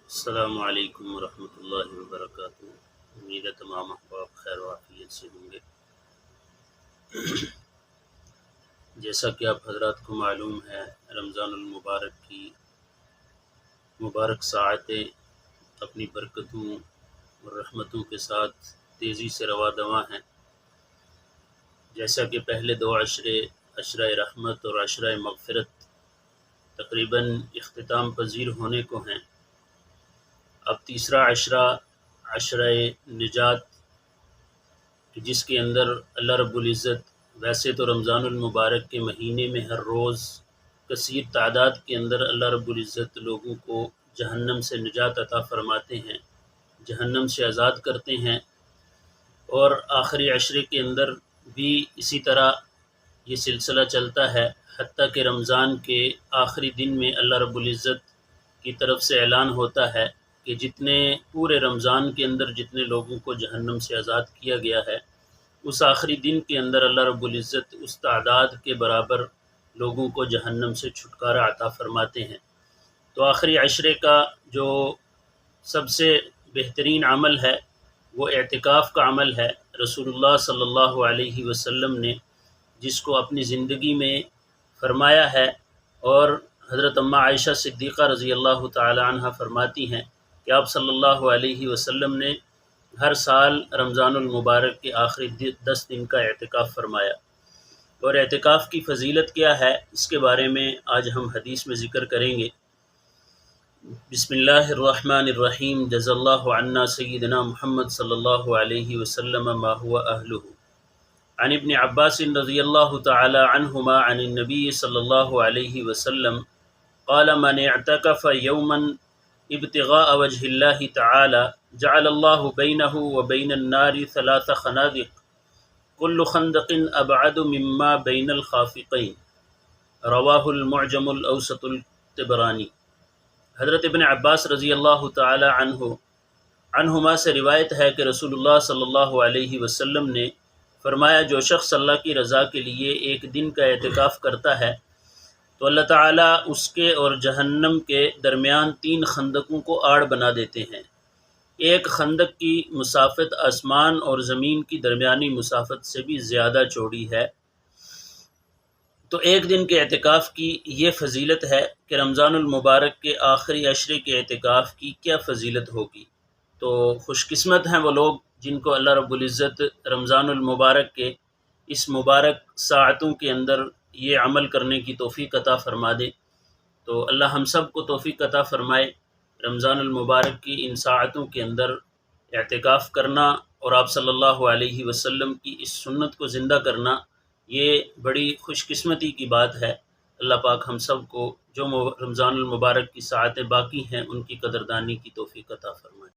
السلام علیکم ورحمۃ اللہ وبرکاتہ۔ امید ہے تمام احباب خیر و عافیت سے ہوں گے۔ جیسا کہ آپ حضرات کو معلوم ہے، رمضان المبارک کی مبارک ساعتیں اپنی برکتوں اور رحمتوں کے ساتھ تیزی سے رواں دواں ہیں۔ جیسا کہ پہلے دو عشرہ رحمت اور عشرہ مغفرت تقریباً اختتام پذیر ہونے کو ہیں، اب تیسرا عشرہ نجات، جس کے اندر اللہ رب العزت ویسے تو رمضان المبارک کے مہینے میں ہر روز کثیر تعداد کے اندر اللہ رب العزت لوگوں کو جہنم سے نجات عطا فرماتے ہیں، جہنم سے آزاد کرتے ہیں، اور آخری عشرے کے اندر بھی اسی طرح یہ سلسلہ چلتا ہے، حتیٰ کہ رمضان کے آخری دن میں اللہ رب العزت کی طرف سے اعلان ہوتا ہے کہ جتنے پورے رمضان کے اندر جتنے لوگوں کو جہنم سے آزاد کیا گیا ہے، اس آخری دن کے اندر اللہ رب العزت اس تعداد کے برابر لوگوں کو جہنم سے چھٹکارا عطا فرماتے ہیں۔ تو آخری عشرے کا جو سب سے بہترین عمل ہے وہ اعتکاف کا عمل ہے۔ رسول اللہ صلی اللہ علیہ وسلم نے جس کو اپنی زندگی میں فرمایا ہے، اور حضرت اماں عائشہ صدیقہ رضی اللہ تعالی عنہ فرماتی ہیں کہ آپ صلی اللہ علیہ وسلم نے ہر سال رمضان المبارک کے آخری 10 دن کا اعتکاف فرمایا، اور اعتکاف کی فضیلت کیا ہے اس کے بارے میں آج ہم حدیث میں ذکر کریں گے۔ بسم اللہ الرحمن الرحیم۔ جزا اللہ عنا سیدنا محمد صلی اللہ علیہ وسلم ما هو اہلہ۔ عن ابن عباس رضی اللہ تعالی عنہما عن النبی صلی اللہ علیہ وسلم قال من اعتکف یوما ابتغاء وجہ اللہ تعالی جعل اللہ بینہ وبین النار 3 خنادق کل خندق ابعد مما بین الخافقین۔ رواہ المعجم الاوسط الطبرانی۔ حضرت ابن عباس رضی اللہ تعالی عنہما سے روایت ہے کہ رسول اللہ صلی اللہ علیہ وسلم نے فرمایا، جو شخص اللہ کی رضا کے لیے ایک دن کا اعتکاف کرتا ہے تو اللہ تعالیٰ اس کے اور جہنم کے درمیان 3 خندقوں کو آڑ بنا دیتے ہیں۔ ایک خندق کی مسافت آسمان اور زمین کی درمیانی مسافت سے بھی زیادہ چوڑی ہے۔ تو ایک دن کے اعتکاف کی یہ فضیلت ہے کہ رمضان المبارک کے آخری عشرے کے اعتکاف کی کیا فضیلت ہوگی۔ تو خوش قسمت ہیں وہ لوگ جن کو اللہ رب العزت رمضان المبارک کے اس مبارک ساعتوں کے اندر یہ عمل کرنے کی توفیق عطا فرما دے۔ تو اللہ ہم سب کو توفیق عطا فرمائے رمضان المبارک کی ان ساعتوں کے اندر اعتکاف کرنا، اور آپ صلی اللہ علیہ وسلم کی اس سنت کو زندہ کرنا، یہ بڑی خوش قسمتی کی بات ہے۔ اللہ پاک ہم سب کو جو رمضان المبارک کی ساعتیں باقی ہیں ان کی قدردانی کی توفیق عطا فرمائے۔